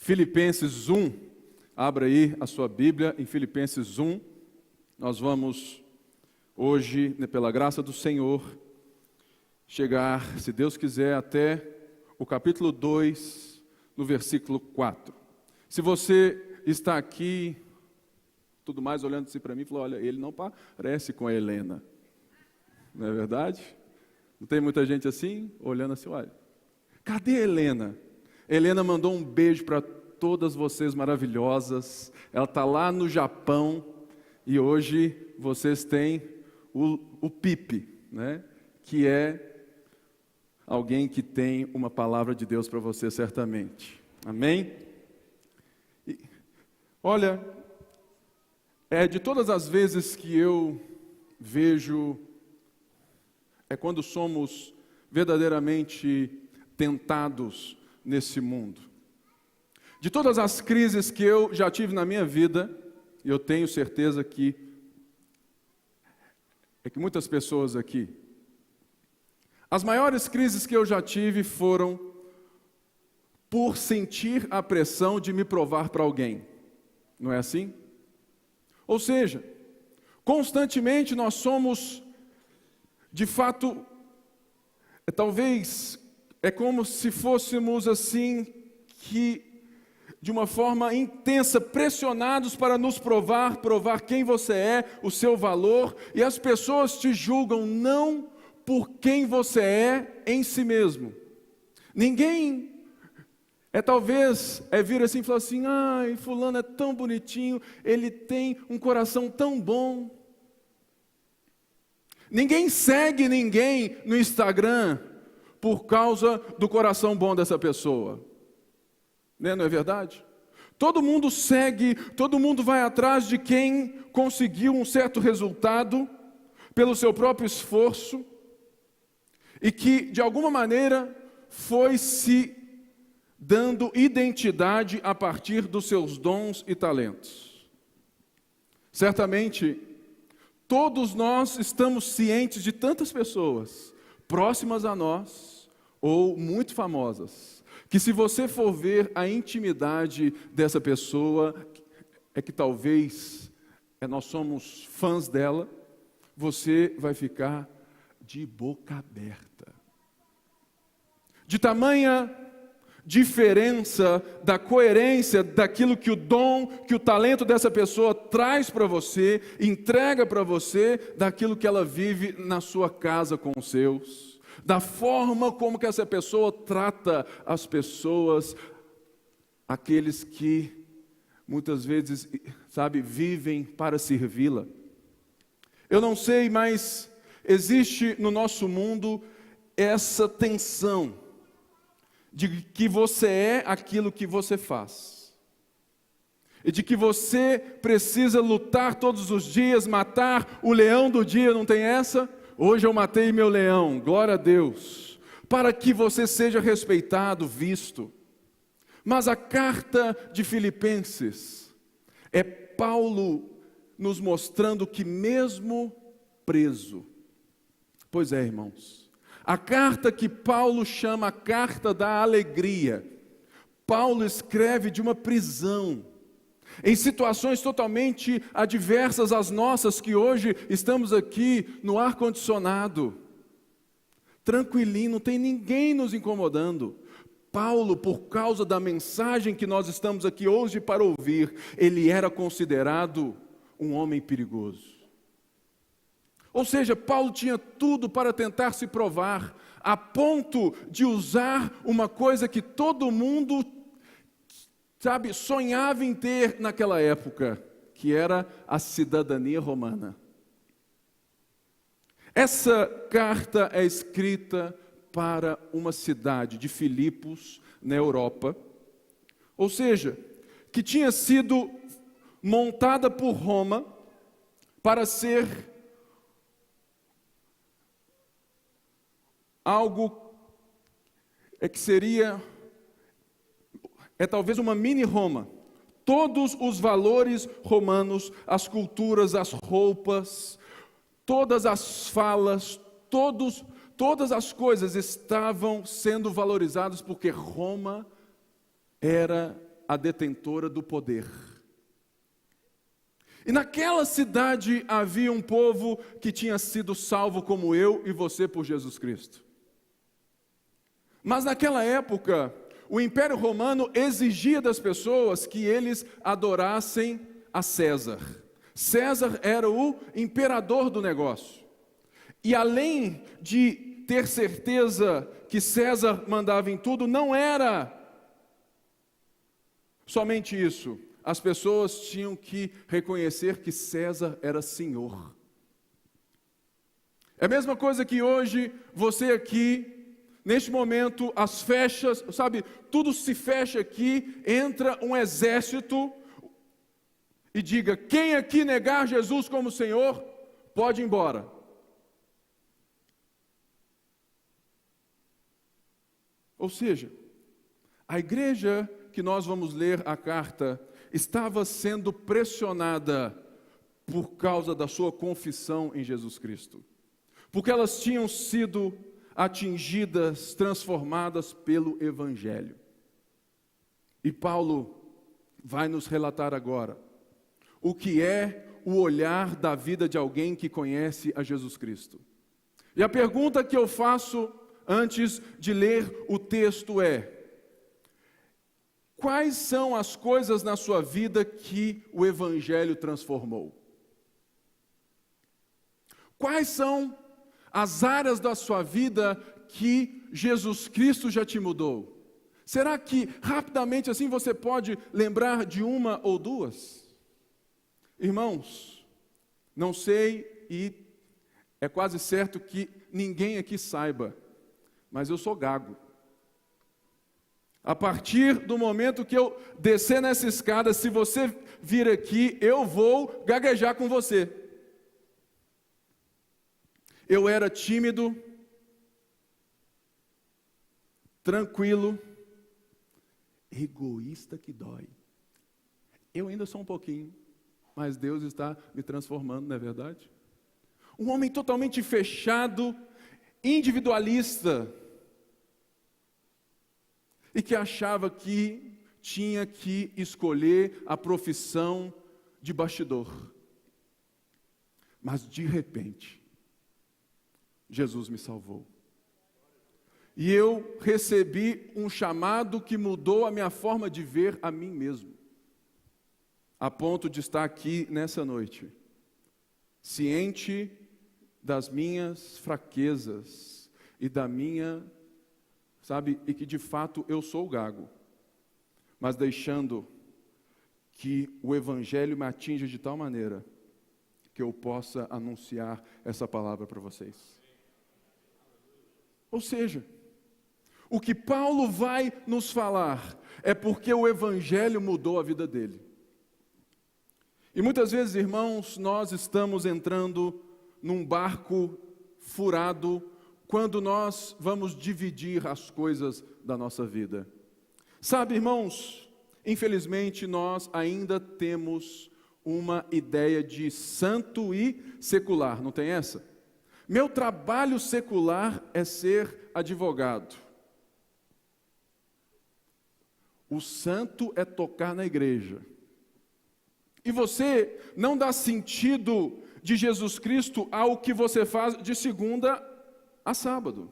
Filipenses 1, abra aí a sua Bíblia em Filipenses 1, nós vamos hoje, pela graça do Senhor, chegar, se Deus quiser, até o capítulo 2, no versículo 4. Se você está aqui, tudo mais olhando assim para mim, falou, olha, ele não parece com a Helena, não é verdade? Não tem muita gente assim, olhando assim, olha, cadê a Helena? Helena mandou um beijo para todas vocês maravilhosas, ela está lá no Japão, e hoje vocês têm o Pipe, né? Que é alguém que tem uma palavra de Deus para você certamente, amém? E, olha, de todas as vezes que eu vejo, quando somos verdadeiramente tentados nesse mundo. De todas as crises que eu já tive na minha vida, e eu tenho certeza que muitas pessoas aqui, as maiores crises que eu já tive foram por sentir a pressão de me provar para alguém. Não é assim? Ou seja, constantemente nós somos, de fato, talvez é como se fôssemos assim, que de uma forma intensa, pressionados para nos provar quem você é, o seu valor, e as pessoas te julgam não por quem você é em si mesmo. Ninguém talvez vir assim e falar assim, ai, fulano é tão bonitinho, ele tem um coração tão bom. Ninguém segue ninguém no Instagram por causa do coração bom dessa pessoa. Não é verdade? Todo mundo segue, todo mundo vai atrás de quem conseguiu um certo resultado pelo seu próprio esforço e que, de alguma maneira, foi se dando identidade a partir dos seus dons e talentos. Certamente, todos nós estamos cientes de tantas pessoas próximas a nós ou muito famosas, que se você for ver a intimidade dessa pessoa, que talvez nós somos fãs dela, você vai ficar de boca aberta. De tamanha diferença da coerência daquilo que o dom, que o talento dessa pessoa traz para você, entrega para você, daquilo que ela vive na sua casa com os seus, da forma como que essa pessoa trata as pessoas, aqueles que muitas vezes, vivem para servi-la. Eu não sei, mas existe no nosso mundo essa tensão de que você é aquilo que você faz. E de que você precisa lutar todos os dias, matar o leão do dia, não tem essa? Hoje eu matei meu leão, glória a Deus, para que você seja respeitado, visto. Mas a carta de Filipenses é Paulo nos mostrando que mesmo preso, pois é, irmãos, a carta que Paulo chama a carta da alegria, Paulo escreve de uma prisão, em situações totalmente adversas às nossas, que hoje estamos aqui no ar-condicionado, tranquilinho, não tem ninguém nos incomodando. Paulo, por causa da mensagem que nós estamos aqui hoje para ouvir, ele era considerado um homem perigoso. Ou seja, Paulo tinha tudo para tentar se provar, a ponto de usar uma coisa que todo mundo, sonhava em ter naquela época, que era a cidadania romana. Essa carta é escrita para uma cidade de Filipos, na Europa, ou seja, que tinha sido montada por Roma para ser algo que seria talvez uma mini Roma. Todos os valores romanos, as culturas, as roupas, todas as falas, todas as coisas estavam sendo valorizadas porque Roma era a detentora do poder. E naquela cidade havia um povo que tinha sido salvo como eu e você por Jesus Cristo. Mas naquela época, o Império Romano exigia das pessoas que eles adorassem a César. César era o imperador do negócio. E além de ter certeza que César mandava em tudo, não era somente isso. As pessoas tinham que reconhecer que César era Senhor. É a mesma coisa que hoje, você aqui, neste momento, as fechas, sabe, tudo se fecha aqui, entra um exército e diga: quem aqui negar Jesus como Senhor, pode ir embora. Ou seja, a igreja que nós vamos ler a carta estava sendo pressionada por causa da sua confissão em Jesus Cristo. Porque elas tinham sido atingidas, transformadas pelo Evangelho. E Paulo vai nos relatar agora o que é o olhar da vida de alguém que conhece a Jesus Cristo. E a pergunta que eu faço antes de ler o texto é: quais são as coisas na sua vida que o Evangelho transformou? Quais são as áreas da sua vida que Jesus Cristo já te mudou? Será que rapidamente assim você pode lembrar de uma ou duas? Irmãos, não sei e é quase certo que ninguém aqui saiba, mas eu sou gago. A partir do momento que eu descer nessa escada, se você vir aqui, eu vou gaguejar com você. Eu era tímido, tranquilo, egoísta que dói. Eu ainda sou um pouquinho, mas Deus está me transformando, não é verdade? Um homem totalmente fechado, individualista, e que achava que tinha que escolher a profissão de bastidor. Mas de repente, Jesus me salvou. E eu recebi um chamado que mudou a minha forma de ver a mim mesmo. A ponto de estar aqui nessa noite, ciente das minhas fraquezas e da minha, sabe, e que de fato eu sou gago, mas deixando que o Evangelho me atinja de tal maneira que eu possa anunciar essa palavra para vocês. Ou seja, o que Paulo vai nos falar é porque o Evangelho mudou a vida dele. E muitas vezes, irmãos, nós estamos entrando num barco furado quando nós vamos dividir as coisas da nossa vida. Sabe, irmãos, infelizmente nós ainda temos uma ideia de santo e secular, não tem essa? Meu trabalho secular é ser advogado. O santo é tocar na igreja. E você não dá sentido de Jesus Cristo ao que você faz de segunda a sábado.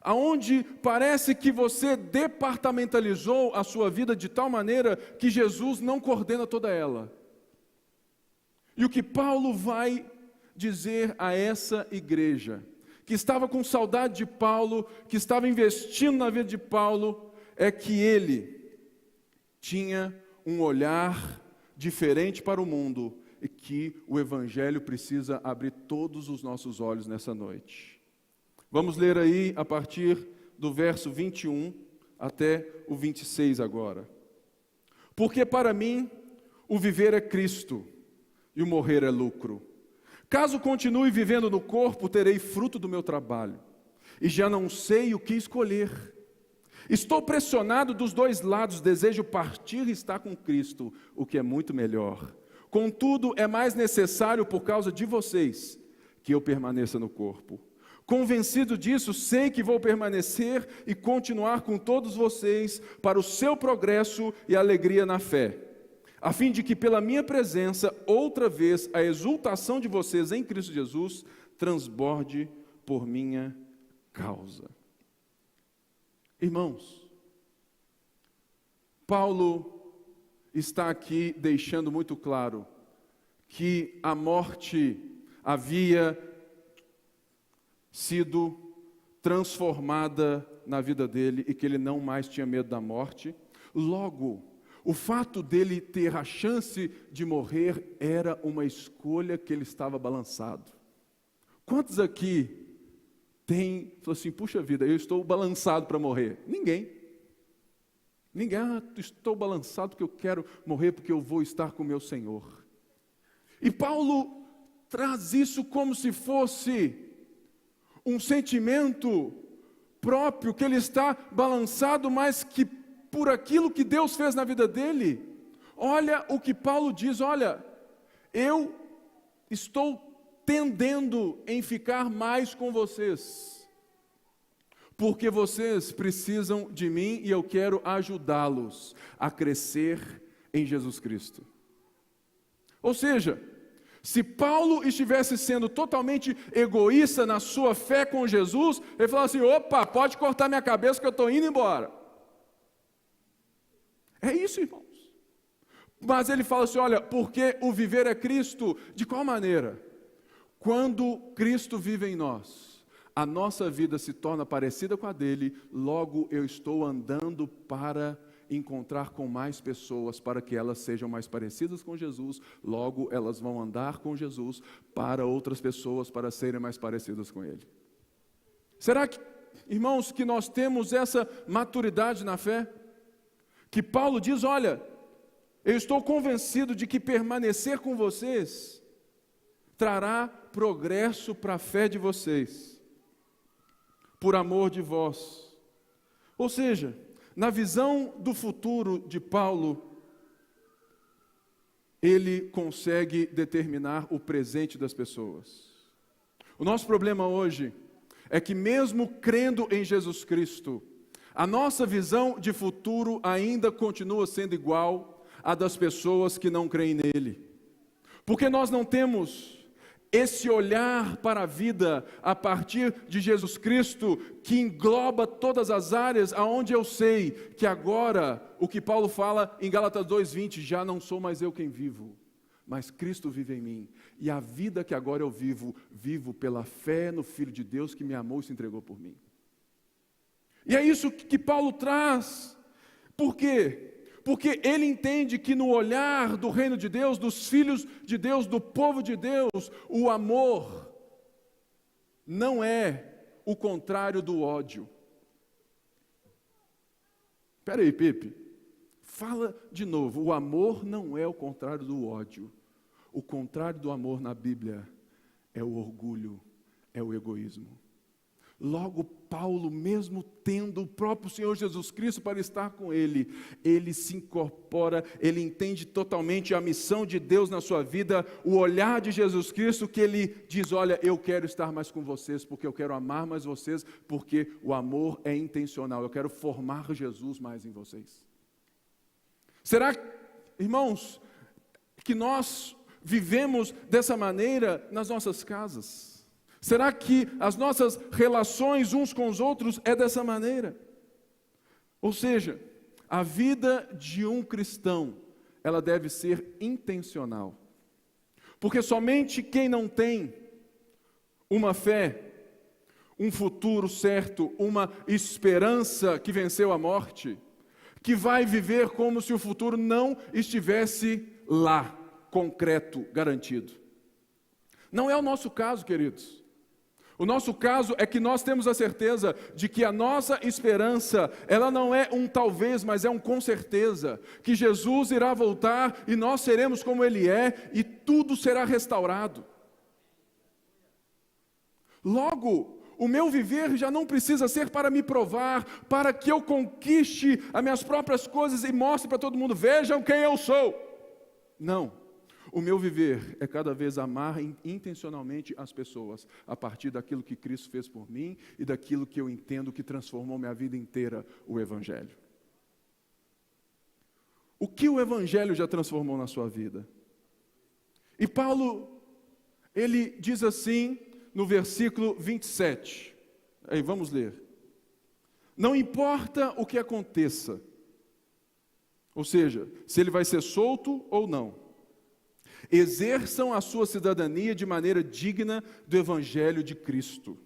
Aonde parece que você departamentalizou a sua vida de tal maneira que Jesus não coordena toda ela. E o que Paulo vai dizer a essa igreja, que estava com saudade de Paulo, que estava investindo na vida de Paulo, é que ele tinha um olhar diferente para o mundo e que o Evangelho precisa abrir todos os nossos olhos nessa noite. Vamos ler aí a partir do verso 21 até o 26 agora. Porque para mim o viver é Cristo e o morrer é lucro. Caso continue vivendo no corpo, terei fruto do meu trabalho e já não sei o que escolher. Estou pressionado dos dois lados, desejo partir e estar com Cristo, o que é muito melhor. Contudo, é mais necessário por causa de vocês que eu permaneça no corpo. Convencido disso, sei que vou permanecer e continuar com todos vocês para o seu progresso e alegria na fé, a fim de que pela minha presença, outra vez, a exultação de vocês em Cristo Jesus transborde por minha causa. Irmãos, Paulo está aqui deixando muito claro que a morte havia sido transformada na vida dele e que ele não mais tinha medo da morte. Logo, o fato dele ter a chance de morrer era uma escolha que ele estava balançado. Quantos aqui falou assim, puxa vida, eu estou balançado para morrer? Ninguém, estou balançado porque eu quero morrer porque eu vou estar com o meu Senhor. E Paulo traz isso como se fosse um sentimento próprio, que ele está balançado, mas que por aquilo que Deus fez na vida dele. Olha o que Paulo diz, olha, eu estou tendendo em ficar mais com vocês, porque vocês precisam de mim e eu quero ajudá-los a crescer em Jesus Cristo. Ou seja, se Paulo estivesse sendo totalmente egoísta na sua fé com Jesus, ele falava assim, opa, pode cortar minha cabeça que eu estou indo embora. É isso, irmãos. Mas ele fala assim, olha, porque o viver é Cristo. De qual maneira? Quando Cristo vive em nós, a nossa vida se torna parecida com a dele, logo eu estou andando para encontrar com mais pessoas, para que elas sejam mais parecidas com Jesus, logo elas vão andar com Jesus para outras pessoas, para serem mais parecidas com Ele. Será que, irmãos, que nós temos essa maturidade na fé? Que Paulo diz, olha, eu estou convencido de que permanecer com vocês trará progresso para a fé de vocês, por amor de vós. Ou seja, na visão do futuro de Paulo, ele consegue determinar o presente das pessoas. O nosso problema hoje é que mesmo crendo em Jesus Cristo, a nossa visão de futuro ainda continua sendo igual à das pessoas que não creem nele. Porque nós não temos esse olhar para a vida a partir de Jesus Cristo, que engloba todas as áreas, aonde eu sei que agora, o que Paulo fala em Gálatas 2:20, já não sou mais eu quem vivo, mas Cristo vive em mim, e a vida que agora eu vivo, vivo pela fé no Filho de Deus que me amou e se entregou por mim. E é isso que Paulo traz. Por quê? Porque ele entende que no olhar do reino de Deus, dos filhos de Deus, do povo de Deus, o amor não é o contrário do ódio. Espera aí, Pepe, fala de novo. O amor não é o contrário do ódio. O contrário do amor na Bíblia é o orgulho, é o egoísmo. Logo, Paulo, mesmo tendo o próprio Senhor Jesus Cristo para estar com ele, ele se incorpora, ele entende totalmente a missão de Deus na sua vida, o olhar de Jesus Cristo, que ele diz, olha, eu quero estar mais com vocês, porque eu quero amar mais vocês, porque o amor é intencional, eu quero formar Jesus mais em vocês. Será, irmãos, que nós vivemos dessa maneira nas nossas casas? Será que as nossas relações uns com os outros é dessa maneira? Ou seja, a vida de um cristão, ela deve ser intencional. Porque somente quem não tem uma fé, um futuro certo, uma esperança que venceu a morte, que vai viver como se o futuro não estivesse lá, concreto, garantido. Não é o nosso caso, queridos. O nosso caso é que nós temos a certeza de que a nossa esperança, ela não é um talvez, mas é um com certeza, que Jesus irá voltar e nós seremos como Ele é e tudo será restaurado. Logo, o meu viver já não precisa ser para me provar, para que eu conquiste as minhas próprias coisas e mostre para todo mundo, vejam quem eu sou. Não. O meu viver é cada vez amar intencionalmente as pessoas, a partir daquilo que Cristo fez por mim e daquilo que eu entendo que transformou minha vida inteira, o Evangelho. O que o Evangelho já transformou na sua vida? E Paulo, ele diz assim no versículo 27. Aí vamos ler. Não importa o que aconteça, ou seja, se ele vai ser solto ou não, exerçam a sua cidadania de maneira digna do Evangelho de Cristo,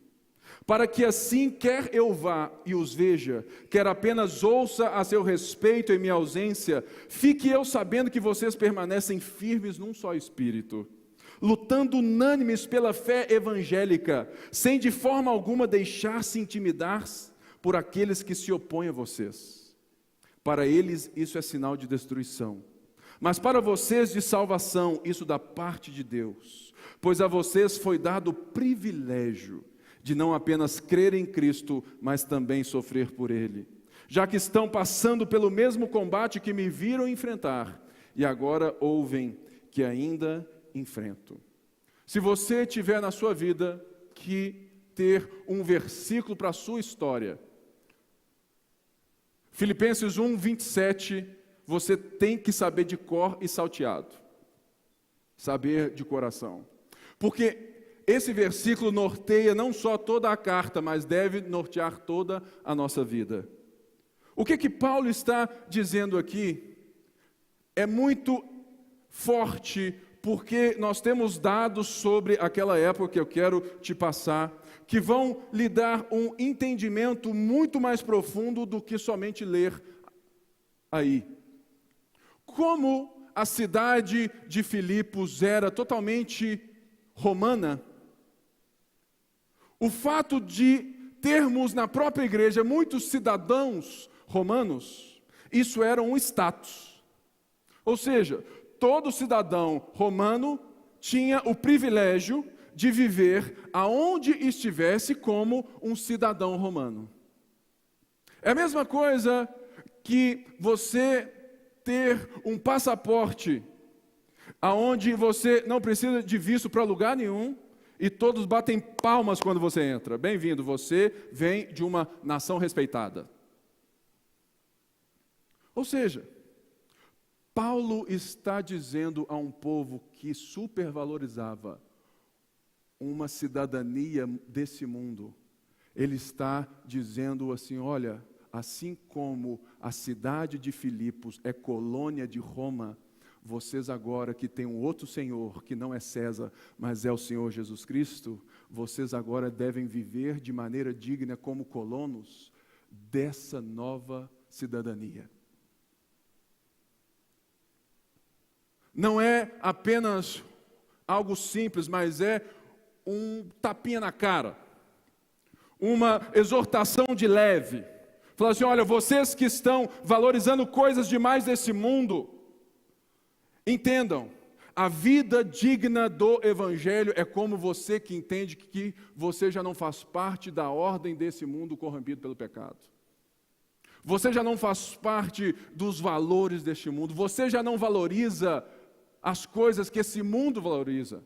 para que assim, quer eu vá e os veja, quer apenas ouça a seu respeito em minha ausência, fique eu sabendo que vocês permanecem firmes num só espírito, lutando unânimes pela fé evangélica, sem de forma alguma deixar-se intimidar por aqueles que se opõem a vocês. Para eles isso é sinal de destruição, mas para vocês de salvação, isso da parte de Deus, pois a vocês foi dado o privilégio de não apenas crer em Cristo, mas também sofrer por Ele, já que estão passando pelo mesmo combate que me viram enfrentar, e agora ouvem que ainda enfrento. Se você tiver na sua vida que ter um versículo para a sua história, Filipenses 1, 27, você tem que saber de cor e salteado, saber de coração, porque esse versículo norteia não só toda a carta, mas deve nortear toda a nossa vida. O que Paulo está dizendo aqui é muito forte, porque nós temos dados sobre aquela época que eu quero te passar, que vão lhe dar um entendimento muito mais profundo do que somente ler aí. Como a cidade de Filipos era totalmente romana, o fato de termos na própria igreja muitos cidadãos romanos, isso era um status. Ou seja, todo cidadão romano tinha o privilégio de viver aonde estivesse como um cidadão romano. É a mesma coisa que você ter um passaporte aonde você não precisa de visto para lugar nenhum e todos batem palmas quando você entra. Bem-vindo, você vem de uma nação respeitada. Ou seja, Paulo está dizendo a um povo que supervalorizava uma cidadania desse mundo, ele está dizendo assim, olha, assim como a cidade de Filipos é colônia de Roma, vocês agora que têm um outro Senhor, que não é César, mas é o Senhor Jesus Cristo, vocês agora devem viver de maneira digna como colonos dessa nova cidadania. Não é apenas algo simples, mas é um tapinha na cara, uma exortação de leve. Fala assim, olha, vocês que estão valorizando coisas demais desse mundo, entendam, a vida digna do Evangelho é como você que entende que você já não faz parte da ordem desse mundo corrompido pelo pecado. Você já não faz parte dos valores deste mundo, você já não valoriza as coisas que esse mundo valoriza.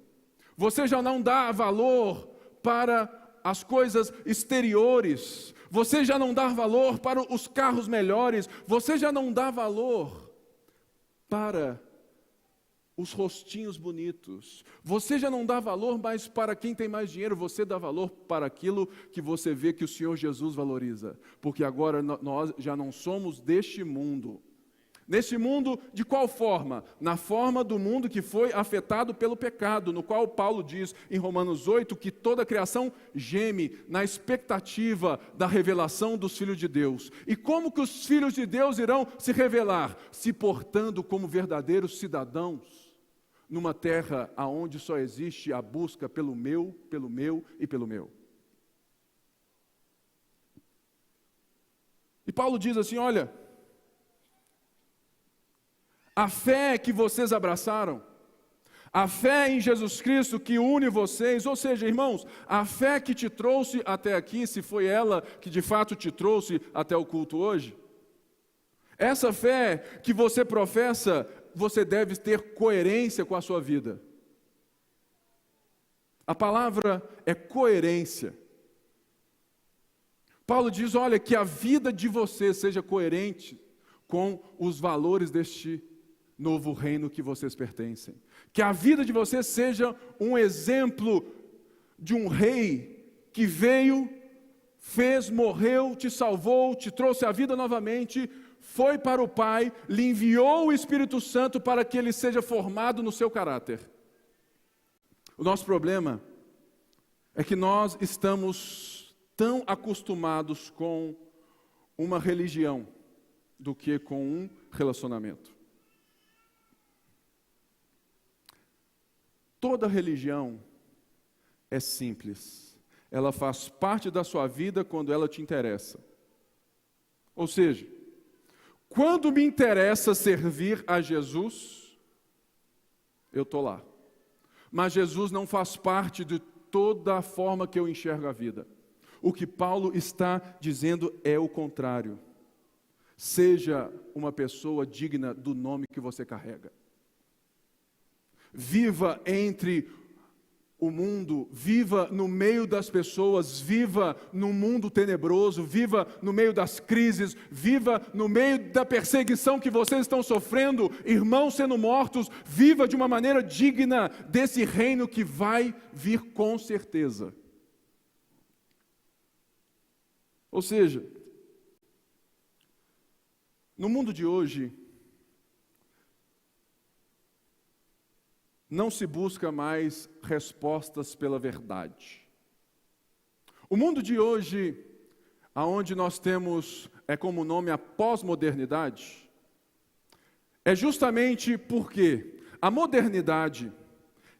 Você já não dá valor para as coisas exteriores. Você já não dá valor para os carros melhores. Você já não dá valor para os rostinhos bonitos. Você já não dá valor mais para quem tem mais dinheiro. Você dá valor para aquilo que você vê que o Senhor Jesus valoriza. Porque agora nós já não somos deste mundo. Neste mundo, de qual forma? Na forma do mundo que foi afetado pelo pecado, no qual Paulo diz em Romanos 8 que toda a criação geme na expectativa da revelação dos filhos de Deus. E como que os filhos de Deus irão se revelar? Se portando como verdadeiros cidadãos numa terra onde só existe a busca pelo meu e pelo meu. E Paulo diz assim, olha, a fé que vocês abraçaram, a fé em Jesus Cristo que une vocês, ou seja, irmãos, a fé que te trouxe até aqui, se foi ela que de fato te trouxe até o culto hoje, essa fé que você professa você deve ter coerência com a sua vida. A palavra é coerência. Paulo diz, olha, que a vida de você seja coerente com os valores deste novo reino que vocês pertencem. Que a vida de você seja um exemplo de um rei que veio, fez, morreu, te salvou, te trouxe a vida novamente, foi para o Pai, lhe enviou o Espírito Santo para que ele seja formado no seu caráter. O nosso problema é que nós estamos tão acostumados com uma religião do que com um relacionamento. Toda religião é simples. Ela faz parte da sua vida quando ela te interessa. Ou seja, quando me interessa servir a Jesus, eu estou lá. Mas Jesus não faz parte de toda a forma que eu enxergo a vida. O que Paulo está dizendo é o contrário. Seja uma pessoa digna do nome que você carrega. Viva entre o mundo, viva no meio das pessoas, viva no mundo tenebroso, viva no meio das crises, viva no meio da perseguição que vocês estão sofrendo, irmãos sendo mortos, viva de uma maneira digna desse reino que vai vir com certeza. Ou seja, no mundo de hoje, não se busca mais respostas pela verdade. O mundo de hoje, aonde nós temos, como nome a pós-modernidade, é justamente porque a modernidade,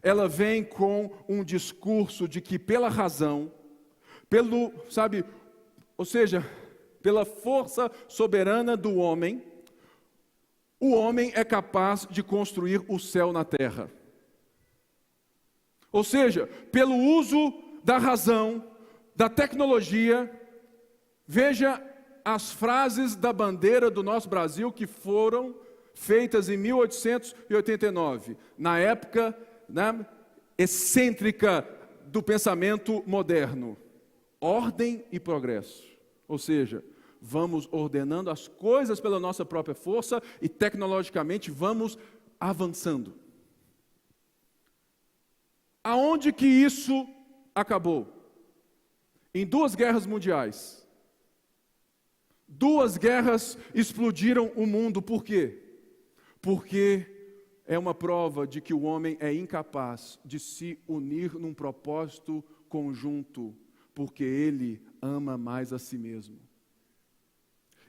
ela vem com um discurso de que pela razão, ou seja, pela força soberana do homem, o homem é capaz de construir o céu na terra. Ou seja, pelo uso da razão, da tecnologia, veja as frases da bandeira do nosso Brasil que foram feitas em 1889, na época excêntrica do pensamento moderno. Ordem e progresso. Ou seja, vamos ordenando as coisas pela nossa própria força e tecnologicamente vamos avançando. Aonde que isso acabou? Em 2 guerras mundiais. 2 guerras explodiram o mundo. Por quê? Porque é uma prova de que o homem é incapaz de se unir num propósito conjunto, porque ele ama mais a si mesmo.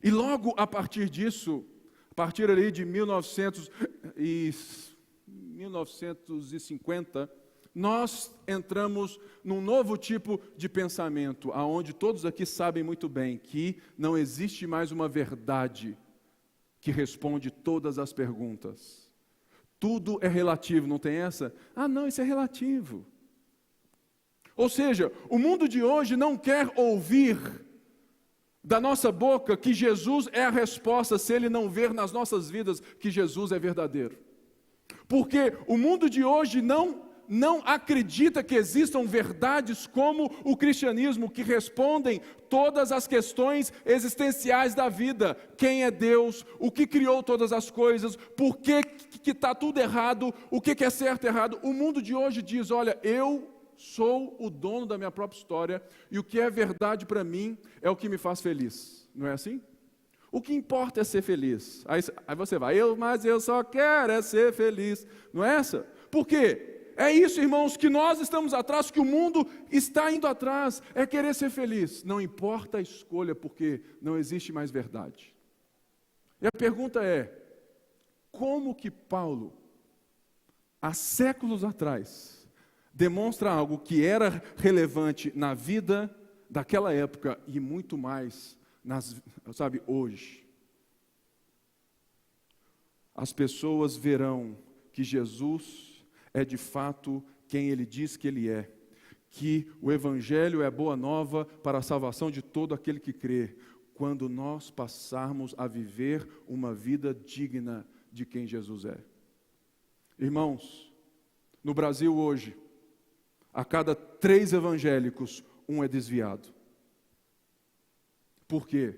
E logo a partir disso, a partir ali de 1950, nós entramos num novo tipo de pensamento, aonde todos aqui sabem muito bem que não existe mais uma verdade que responde todas as perguntas. Tudo é relativo, não tem essa? Ah, não, isso é relativo. Ou seja, o mundo de hoje não quer ouvir da nossa boca que Jesus é a resposta, se ele não ver nas nossas vidas que Jesus é verdadeiro. Porque o mundo de hoje não acredita que existam verdades como o cristianismo, que respondem todas as questões existenciais da vida. Quem é Deus? O que criou todas as coisas? Por que está tudo errado? O que é certo e errado? O mundo de hoje diz, olha, eu sou o dono da minha própria história e o que é verdade para mim é o que me faz feliz. Não é assim? O que importa é ser feliz. Aí você vai, mas eu só quero é ser feliz. Não é essa? Por quê? É isso, irmãos, que nós estamos atrás, que o mundo está indo atrás, é querer ser feliz. Não importa a escolha, porque não existe mais verdade. E a pergunta é, como que Paulo, há séculos atrás, demonstra algo que era relevante na vida daquela época e muito mais, hoje? As pessoas verão que Jesus é de fato quem ele diz que ele é, que o Evangelho é a boa nova para a salvação de todo aquele que crê, quando nós passarmos a viver uma vida digna de quem Jesus é. Irmãos, no Brasil hoje, a cada 3 evangélicos, um é desviado. Por quê?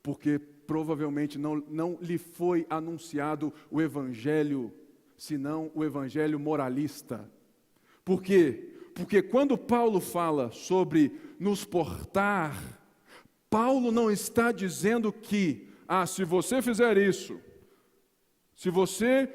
Porque provavelmente não lhe foi anunciado o evangelho, senão o evangelho moralista. Por quê? Porque quando Paulo fala sobre nos portar, Paulo não está dizendo que, se você fizer isso, se você,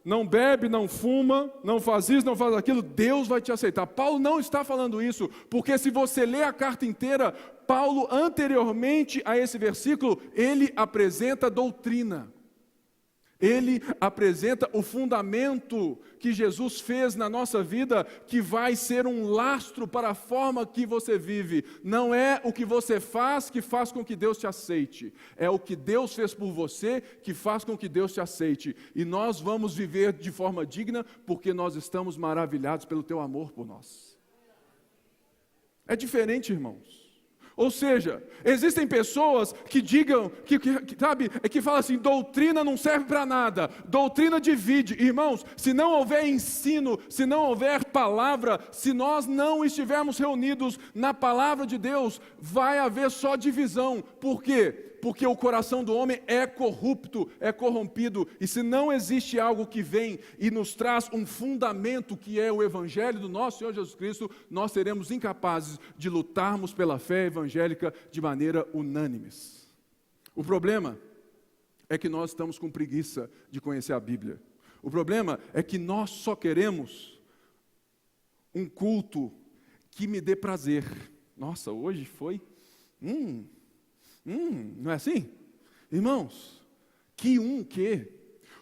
não bebe, não fuma, não faz isso, não faz aquilo, Deus vai te aceitar. Paulo não está falando isso, porque se você ler a carta inteira, Paulo, anteriormente a esse versículo, ele apresenta doutrina. Ele apresenta o fundamento que Jesus fez na nossa vida, que vai ser um lastro para a forma que você vive. Não é o que você faz que faz com que Deus te aceite. É o que Deus fez por você que faz com que Deus te aceite. E nós vamos viver de forma digna porque nós estamos maravilhados pelo teu amor por nós. É diferente, irmãos. Ou seja, existem pessoas que digam, que falam assim, doutrina não serve para nada, doutrina divide. Irmãos, se não houver ensino, se não houver palavra, se nós não estivermos reunidos na palavra de Deus, vai haver só divisão. Por quê? Porque o coração do homem é corrupto, é corrompido, e se não existe algo que vem e nos traz um fundamento que é o Evangelho do nosso Senhor Jesus Cristo, nós seremos incapazes de lutarmos pela fé evangélica de maneira unânime. O problema é que nós estamos com preguiça de conhecer a Bíblia. O problema é que nós só queremos um culto que me dê prazer. Nossa, hoje foi... não é assim? Irmãos, que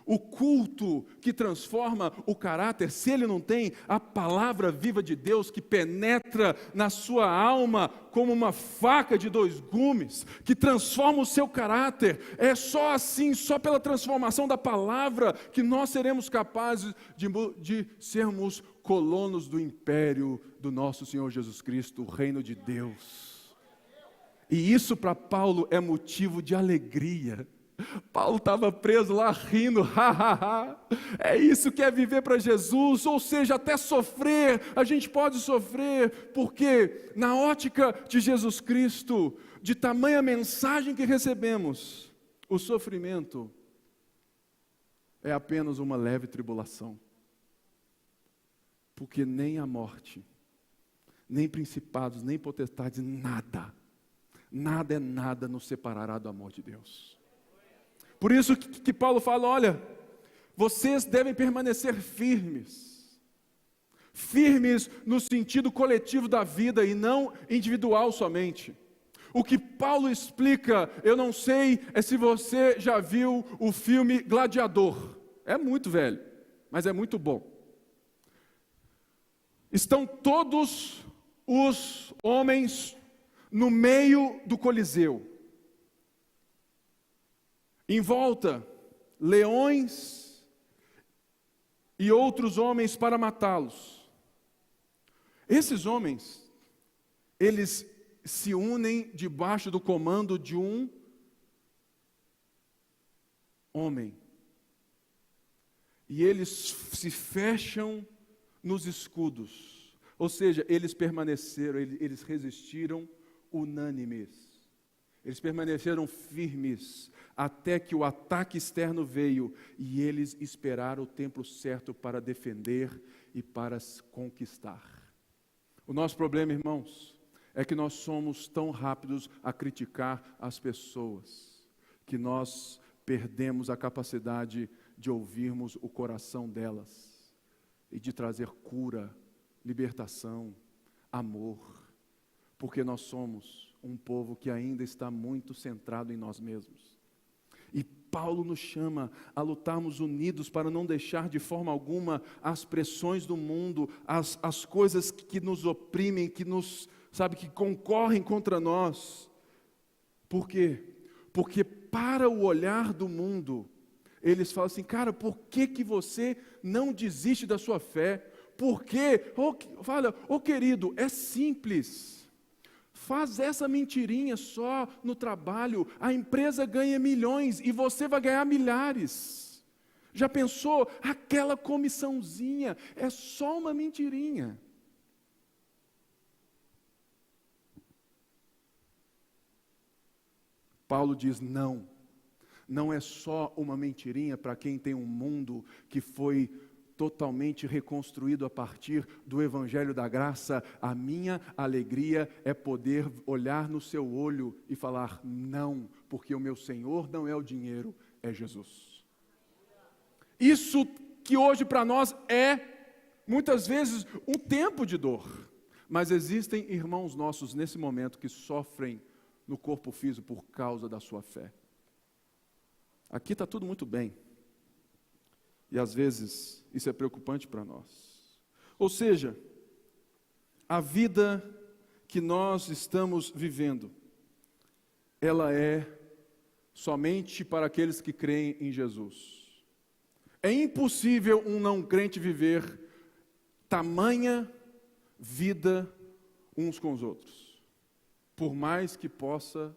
o culto que transforma o caráter, se ele não tem a palavra viva de Deus que penetra na sua alma como uma faca de 2 gumes, que transforma o seu caráter, é só assim, só pela transformação da palavra que nós seremos capazes de sermos colonos do império do nosso Senhor Jesus Cristo, o reino de Deus. E isso para Paulo é motivo de alegria. Paulo estava preso lá rindo, é isso que é viver para Jesus, ou seja, até sofrer, a gente pode sofrer, porque na ótica de Jesus Cristo, de tamanha mensagem que recebemos, o sofrimento é apenas uma leve tribulação, porque nem a morte, nem principados, nem potestades, nada é nada nos separará do amor de Deus. Por isso que Paulo fala, olha, vocês devem permanecer firmes. Firmes no sentido coletivo da vida e não individual somente. O que Paulo explica, eu não sei se você já viu o filme Gladiador. É muito velho, mas é muito bom. Estão todos os homens no meio do Coliseu. Em volta, leões e outros homens para matá-los. Esses homens, eles se unem debaixo do comando de um homem. E eles se fecham nos escudos. Ou seja, eles permaneceram, eles resistiram unânimes. Eles permaneceram firmes até que o ataque externo veio e eles esperaram o tempo certo para defender e para conquistar. O nosso problema, irmãos, é que nós somos tão rápidos a criticar as pessoas que nós perdemos a capacidade de ouvirmos o coração delas e de trazer cura, libertação, amor, porque nós somos um povo que ainda está muito centrado em nós mesmos. E Paulo nos chama a lutarmos unidos para não deixar de forma alguma as pressões do mundo, as coisas que nos oprimem, que concorrem contra nós. Por quê? Porque para o olhar do mundo, eles falam assim, cara, por que você não desiste da sua fé? Por quê? Querido, é simples. Faz essa mentirinha só no trabalho, a empresa ganha milhões e você vai ganhar milhares. Já pensou? Aquela comissãozinha é só uma mentirinha. Paulo diz: não, não é só uma mentirinha para quem tem um mundo que foi totalmente reconstruído a partir do Evangelho da Graça. A minha alegria é poder olhar no seu olho e falar: não, porque o meu Senhor não é o dinheiro, é Jesus. Isso que hoje para nós é, muitas vezes, um tempo de dor. Mas existem irmãos nossos nesse momento que sofrem no corpo físico por causa da sua fé. Aqui está tudo muito bem. E às vezes isso é preocupante para nós. Ou seja, a vida que nós estamos vivendo, ela é somente para aqueles que creem em Jesus. É impossível um não crente viver tamanha vida uns com os outros, por mais que possa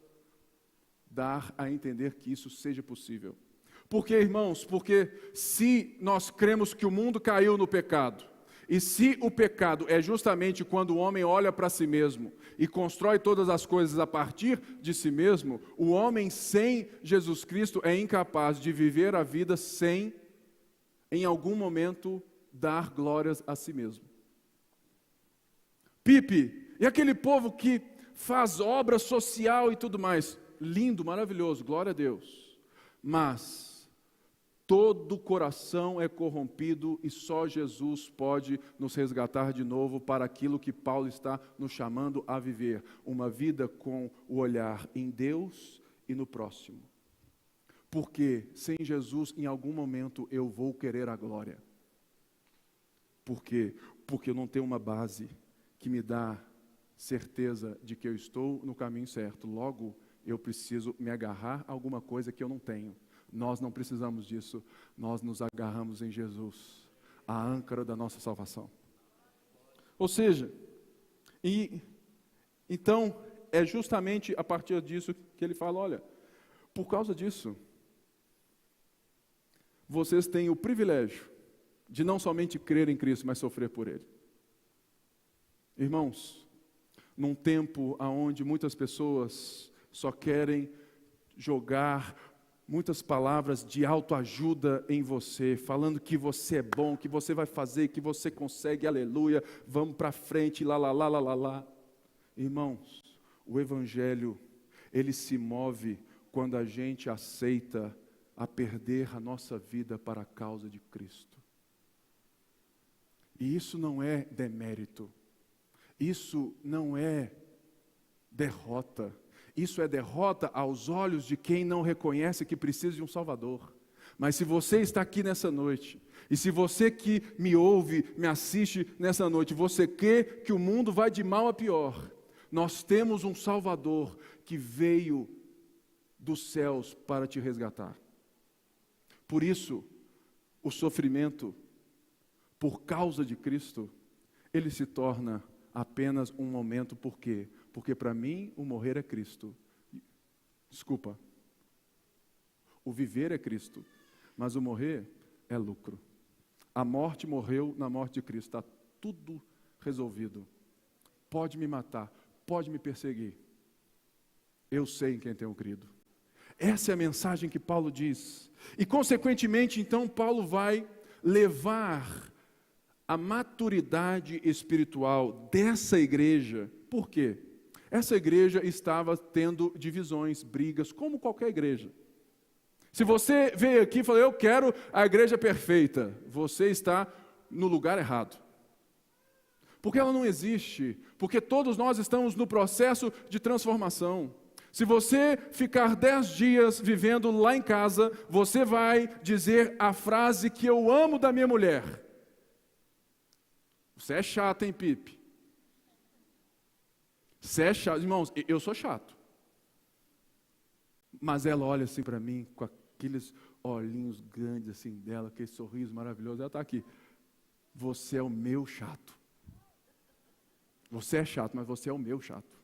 dar a entender que isso seja possível. Por quê, irmãos? Porque se nós cremos que o mundo caiu no pecado, e se o pecado é justamente quando o homem olha para si mesmo e constrói todas as coisas a partir de si mesmo, o homem sem Jesus Cristo é incapaz de viver a vida sem, em algum momento, dar glórias a si mesmo. Pipe, e aquele povo que faz obra social e tudo mais, lindo, maravilhoso, glória a Deus, mas todo coração é corrompido e só Jesus pode nos resgatar de novo para aquilo que Paulo está nos chamando a viver, uma vida com o olhar em Deus e no próximo. Porque sem Jesus, em algum momento, eu vou querer a glória. Por quê? Porque eu não tenho uma base que me dá certeza de que eu estou no caminho certo. Logo, eu preciso me agarrar a alguma coisa que eu não tenho. Nós não precisamos disso. Nós nos agarramos em Jesus, a âncora da nossa salvação. Ou seja, então, é justamente a partir disso que ele fala: olha, por causa disso, vocês têm o privilégio de não somente crer em Cristo, mas sofrer por Ele. Irmãos, num tempo onde muitas pessoas só querem jogar muitas palavras de autoajuda em você, falando que você é bom, que você vai fazer, que você consegue, aleluia, vamos para frente, lá, lá, lá, lá, lá, lá. Irmãos, o Evangelho, ele se move quando a gente aceita a perder a nossa vida para a causa de Cristo. E isso não é demérito, isso não é derrota, isso é derrota aos olhos de quem não reconhece que precisa de um Salvador. Mas se você está aqui nessa noite, e se você que me ouve, me assiste nessa noite, você crê que o mundo vai de mal a pior, nós temos um Salvador que veio dos céus para te resgatar. Por isso, o sofrimento, por causa de Cristo, ele se torna apenas um momento. Por quê? Porque para mim o morrer é Cristo. Desculpa. O viver é Cristo, mas o morrer é lucro. A morte morreu na morte de Cristo, está tudo resolvido. Pode me matar, pode me perseguir. Eu sei em quem tenho crido. Essa é a mensagem que Paulo diz. E consequentemente, então, Paulo vai levar a maturidade espiritual dessa igreja. Por quê? Essa igreja estava tendo divisões, brigas, como qualquer igreja. Se você veio aqui e falou: eu quero a igreja perfeita, você está no lugar errado. Porque ela não existe, porque todos nós estamos no processo de transformação. Se você ficar 10 dias vivendo lá em casa, você vai dizer a frase que eu amo da minha mulher: você é chato, hein, Pipe? Você é chato. Irmãos, eu sou chato. Mas ela olha assim para mim, com aqueles olhinhos grandes assim dela, aquele sorriso maravilhoso. Ela está aqui: você é o meu chato. Você é chato, mas você é o meu chato.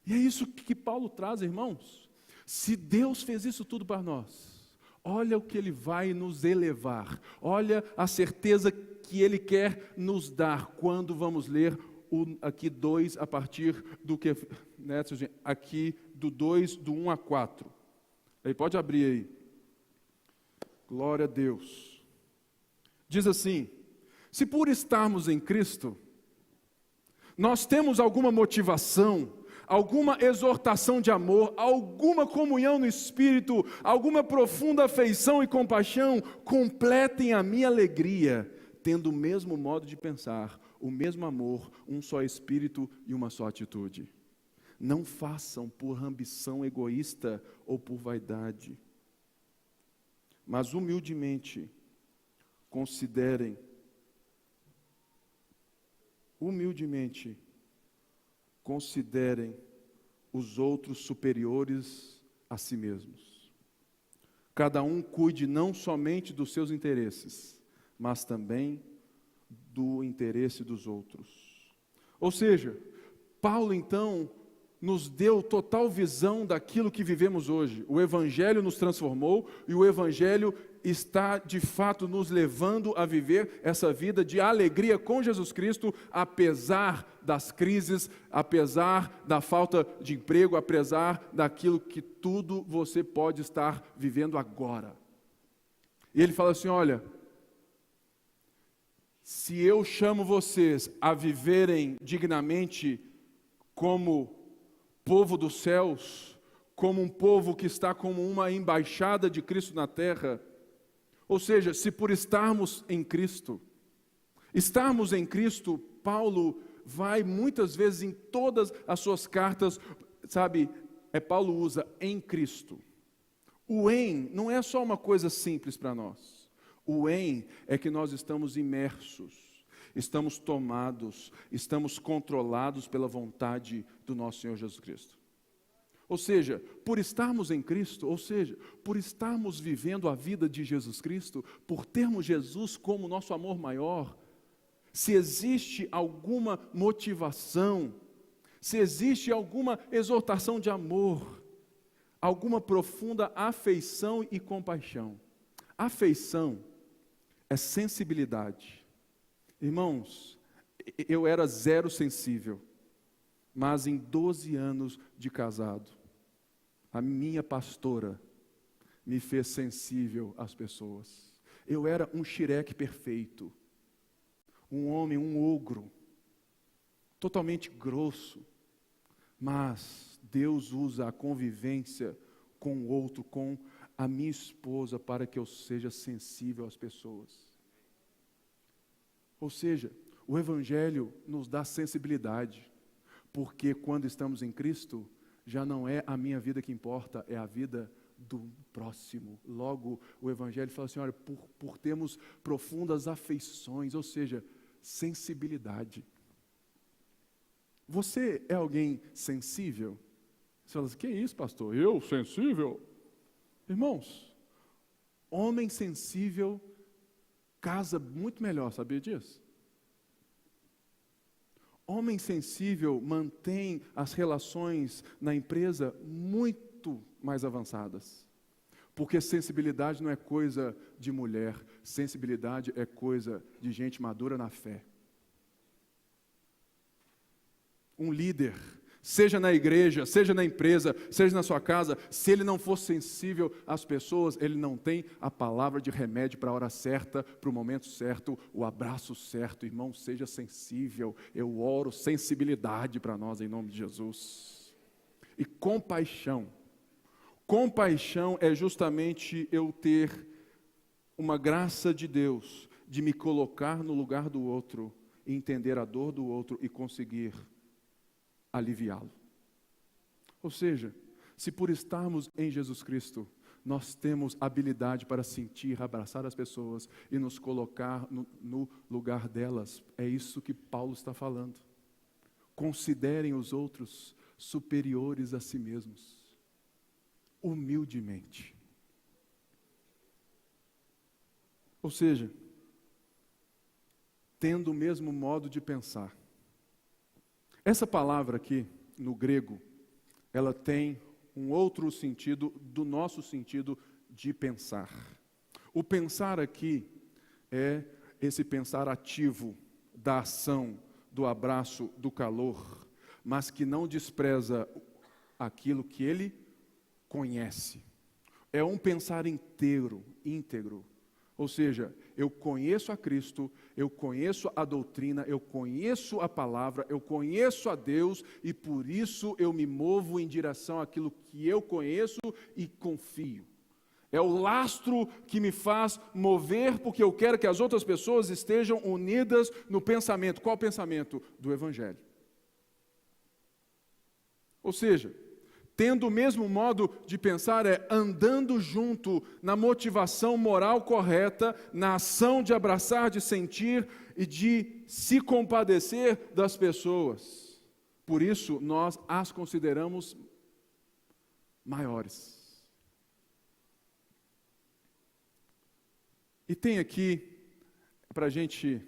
E é isso que Paulo traz, irmãos. Se Deus fez isso tudo para nós, Olha o que Ele vai nos elevar. Olha a certeza que Ele quer nos dar quando vamos ler aqui 2 a partir do que, né, aqui do 2, do 1 a 4. Aí pode abrir aí. Glória a Deus. Diz assim: se por estarmos em Cristo, nós temos alguma motivação, alguma exortação de amor, alguma comunhão no Espírito, alguma profunda afeição e compaixão, completem a minha alegria, tendo o mesmo modo de pensar, o mesmo amor, um só Espírito e uma só atitude. Não façam por ambição egoísta ou por vaidade, mas humildemente considerem os outros superiores a si mesmos. Cada um cuide não somente dos seus interesses, mas também do interesse dos outros. Ou seja, Paulo então nos deu total visão daquilo que vivemos hoje. O Evangelho nos transformou e o Evangelho está de fato nos levando a viver essa vida de alegria com Jesus Cristo, apesar das crises, apesar da falta de emprego, apesar daquilo que tudo você pode estar vivendo agora. E ele fala assim: olha, se eu chamo vocês a viverem dignamente como povo dos céus, como um povo que está como uma embaixada de Cristo na terra, ou seja, se por estarmos em Cristo, Paulo vai muitas vezes em todas as suas cartas, Paulo usa em Cristo. O em não é só uma coisa simples para nós. O em é que nós estamos imersos, estamos tomados, estamos controlados pela vontade do nosso Senhor Jesus Cristo. Ou seja, por estarmos em Cristo, ou seja, por estarmos vivendo a vida de Jesus Cristo, por termos Jesus como nosso amor maior, se existe alguma motivação, se existe alguma exortação de amor, alguma profunda afeição e compaixão. Afeição é sensibilidade. Irmãos, eu era zero sensível, mas em 12 anos de casado, a minha pastora me fez sensível às pessoas. Eu era um xireque perfeito, um homem, um ogro, totalmente grosso, mas Deus usa a convivência com o outro, com a minha esposa, para que eu seja sensível às pessoas. Ou seja, o Evangelho nos dá sensibilidade, porque quando estamos em Cristo, já não é a minha vida que importa, é a vida do próximo. Logo, o Evangelho fala assim, olha, por termos profundas afeições, ou seja, sensibilidade. Você é alguém sensível? Você fala assim, que isso, pastor? Eu, sensível? Irmãos, homem sensível casa muito melhor, sabia disso? Homem sensível mantém as relações na empresa muito mais avançadas. Porque sensibilidade não é coisa de mulher, sensibilidade é coisa de gente madura na fé. Um líder, seja na igreja, seja na empresa, seja na sua casa, se ele não for sensível às pessoas, ele não tem a palavra de remédio para a hora certa, para o momento certo, o abraço certo. Irmão, seja sensível. Eu oro sensibilidade para nós em nome de Jesus. E compaixão. Compaixão é justamente eu ter uma graça de Deus, de me colocar no lugar do outro, entender a dor do outro e conseguir aliviá-lo. Ou seja, se por estarmos em Jesus Cristo, nós temos habilidade para sentir, abraçar as pessoas e nos colocar no lugar delas, é isso que Paulo está falando. Considerem os outros superiores a si mesmos, humildemente. Ou seja, tendo o mesmo modo de pensar. Essa palavra aqui, no grego, ela tem um outro sentido do nosso sentido de pensar. O pensar aqui é esse pensar ativo da ação, do abraço, do calor, mas que não despreza aquilo que ele conhece. É um pensar íntegro. Ou seja, eu conheço a Cristo, eu conheço a doutrina, eu conheço a palavra, eu conheço a Deus e por isso eu me movo em direção àquilo que eu conheço e confio. É o lastro que me faz mover porque eu quero que as outras pessoas estejam unidas no pensamento. Qual pensamento? Do Evangelho. Ou seja, tendo o mesmo modo de pensar, andando junto na motivação moral correta, na ação de abraçar, de sentir e de se compadecer das pessoas. Por isso, nós as consideramos maiores. E tem aqui, para a gente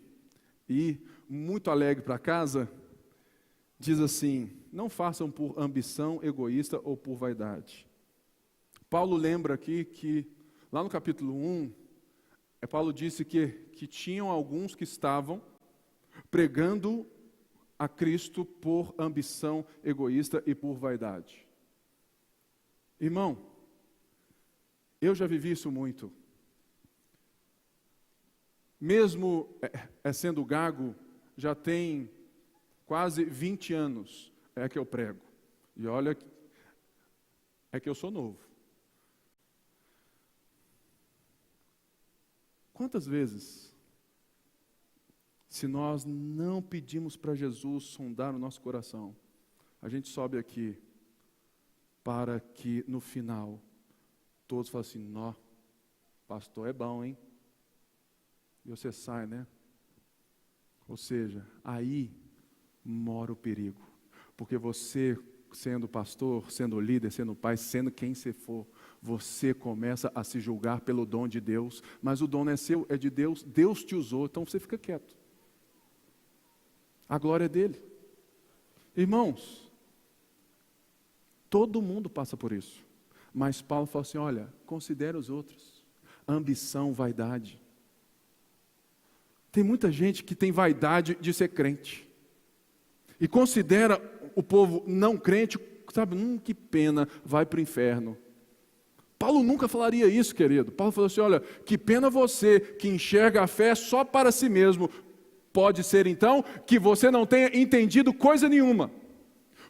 ir muito alegre para casa, diz assim: não façam por ambição egoísta ou por vaidade. Paulo lembra aqui que, lá no capítulo 1, Paulo disse que tinham alguns que estavam pregando a Cristo por ambição egoísta e por vaidade. Irmão, eu já vivi isso muito. Mesmo sendo gago, já tem quase 20 anos que eu prego. E olha, que eu sou novo. Quantas vezes, se nós não pedimos para Jesus sondar o nosso coração, a gente sobe aqui para que no final todos falem assim: nó, pastor é bom, hein? E você sai, né? Ou seja, aí mora o perigo. Porque você, sendo pastor, sendo líder, sendo pai, sendo quem você for, você começa a se julgar pelo dom de Deus, mas o dom não é seu, é de Deus, Deus te usou, então você fica quieto. A glória é dele. Irmãos, todo mundo passa por isso, mas Paulo fala assim: olha, considere os outros, ambição, vaidade. Tem muita gente que tem vaidade de ser crente e considera o povo não crente, sabe, que pena, vai para o inferno. Paulo nunca falaria isso, querido. Paulo falou assim: olha, que pena você que enxerga a fé só para si mesmo. Pode ser então que você não tenha entendido coisa nenhuma.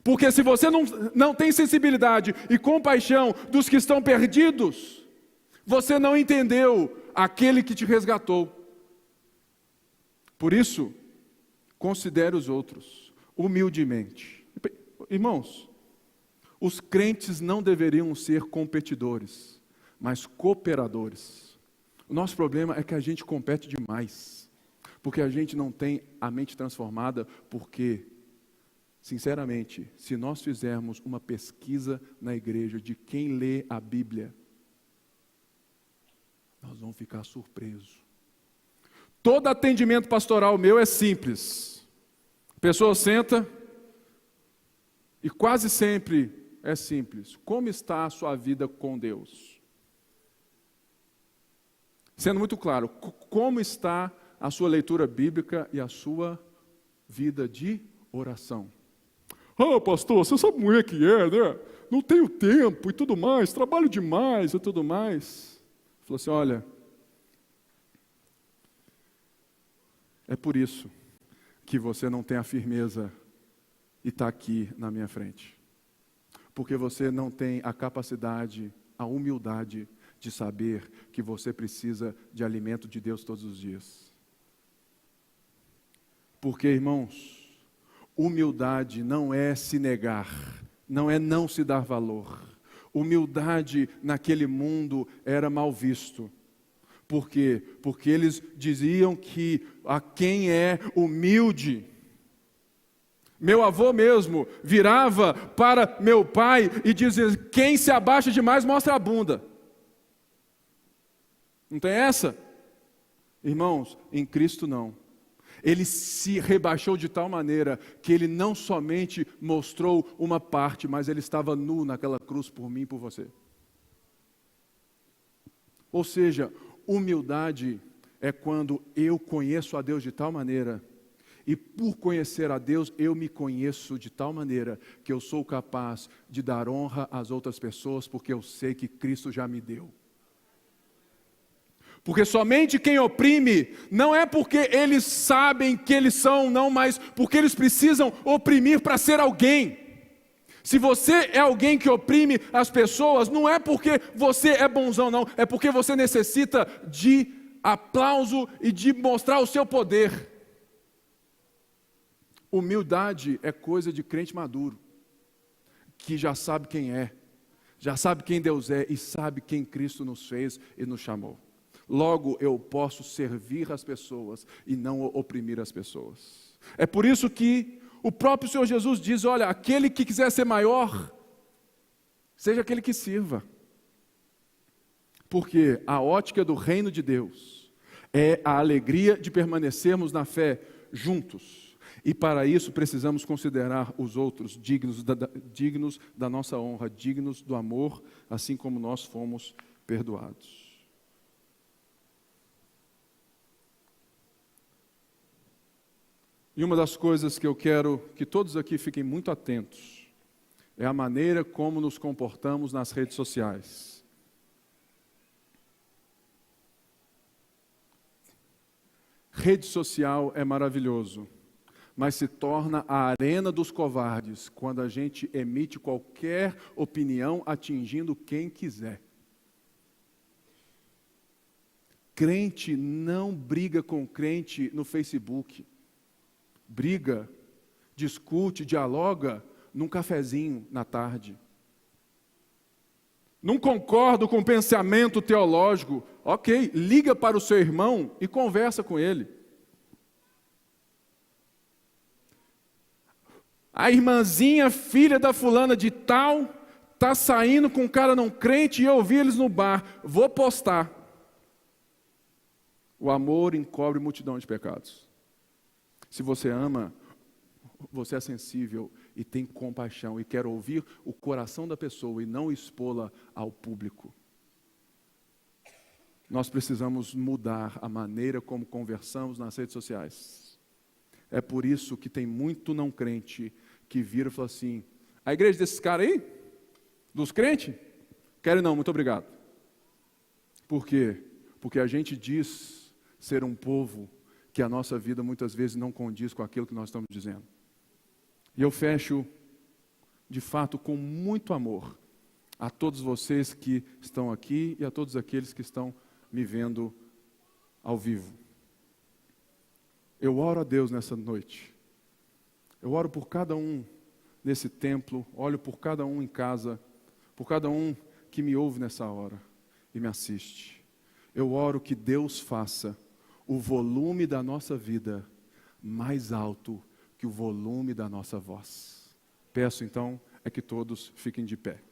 Porque se você não tem sensibilidade e compaixão dos que estão perdidos, você não entendeu aquele que te resgatou. Por isso, considere os outros, humildemente. Irmãos, os crentes não deveriam ser competidores, mas cooperadores. O nosso problema é que a gente compete demais, porque a gente não tem a mente transformada, porque, sinceramente, se nós fizermos uma pesquisa na igreja de quem lê a Bíblia, nós vamos ficar surpresos. Todo atendimento pastoral meu é simples. A pessoa senta e quase sempre é simples. Como está a sua vida com Deus? Sendo muito claro, como está a sua leitura bíblica e a sua vida de oração? Ah, pastor, você sabe como é que é, né? Não tenho tempo e tudo mais, trabalho demais e tudo mais. Falou assim: olha, é por isso que você não tem a firmeza e está aqui na minha frente. Porque você não tem a capacidade, a humildade de saber que você precisa de alimento de Deus todos os dias. Porque, irmãos, humildade não é se negar, não é não se dar valor. Humildade naquele mundo era mal visto. Por quê? Porque eles diziam que a quem é humilde. Meu avô mesmo virava para meu pai e dizia: quem se abaixa demais mostra a bunda. Não tem essa? Irmãos, em Cristo não. Ele se rebaixou de tal maneira que ele não somente mostrou uma parte, mas ele estava nu naquela cruz por mim e por você. Ou seja, humildade é quando eu conheço a Deus de tal maneira, e por conhecer a Deus, eu me conheço de tal maneira que eu sou capaz de dar honra às outras pessoas, porque eu sei que Cristo já me deu. Porque somente quem oprime, não é porque eles sabem que eles são, não, mas porque eles precisam oprimir para ser alguém. Se você é alguém que oprime as pessoas, não é porque você é bonzão, não, é porque você necessita de aplauso e de mostrar o seu poder. Humildade é coisa de crente maduro, que já sabe quem é, já sabe quem Deus é e sabe quem Cristo nos fez e nos chamou. Logo, eu posso servir as pessoas e não oprimir as pessoas. É por isso que o próprio Senhor Jesus diz, olha, aquele que quiser ser maior, seja aquele que sirva. Porque a ótica do reino de Deus é a alegria de permanecermos na fé juntos. E para isso precisamos considerar os outros dignos da nossa honra, dignos do amor, assim como nós fomos perdoados. E uma das coisas que eu quero que todos aqui fiquem muito atentos é a maneira como nos comportamos nas redes sociais. Rede social é maravilhoso, mas se torna a arena dos covardes quando a gente emite qualquer opinião atingindo quem quiser. Crente não briga com crente no Facebook. Briga, discute, dialoga num cafezinho na tarde. Não concordo com o pensamento teológico, ok, liga para o seu irmão e conversa com ele. A irmãzinha, filha da fulana de tal, está saindo com um cara não crente e eu vi eles no bar, vou postar. O amor encobre multidão de pecados. Se você ama, você é sensível e tem compaixão e quer ouvir o coração da pessoa e não expô-la ao público. Nós precisamos mudar a maneira como conversamos nas redes sociais. É por isso que tem muito não crente que vira e fala assim, a igreja desses caras aí, dos crentes, querem não, muito obrigado. Por quê? Porque a gente diz ser um povo que a nossa vida muitas vezes não condiz com aquilo que nós estamos dizendo. E eu fecho, de fato, com muito amor a todos vocês que estão aqui e a todos aqueles que estão me vendo ao vivo. Eu oro a Deus nessa noite. Eu oro por cada um nesse templo, olho por cada um em casa, por cada um que me ouve nessa hora e me assiste. Eu oro que Deus faça o volume da nossa vida mais alto que o volume da nossa voz. Peço então é que todos fiquem de pé.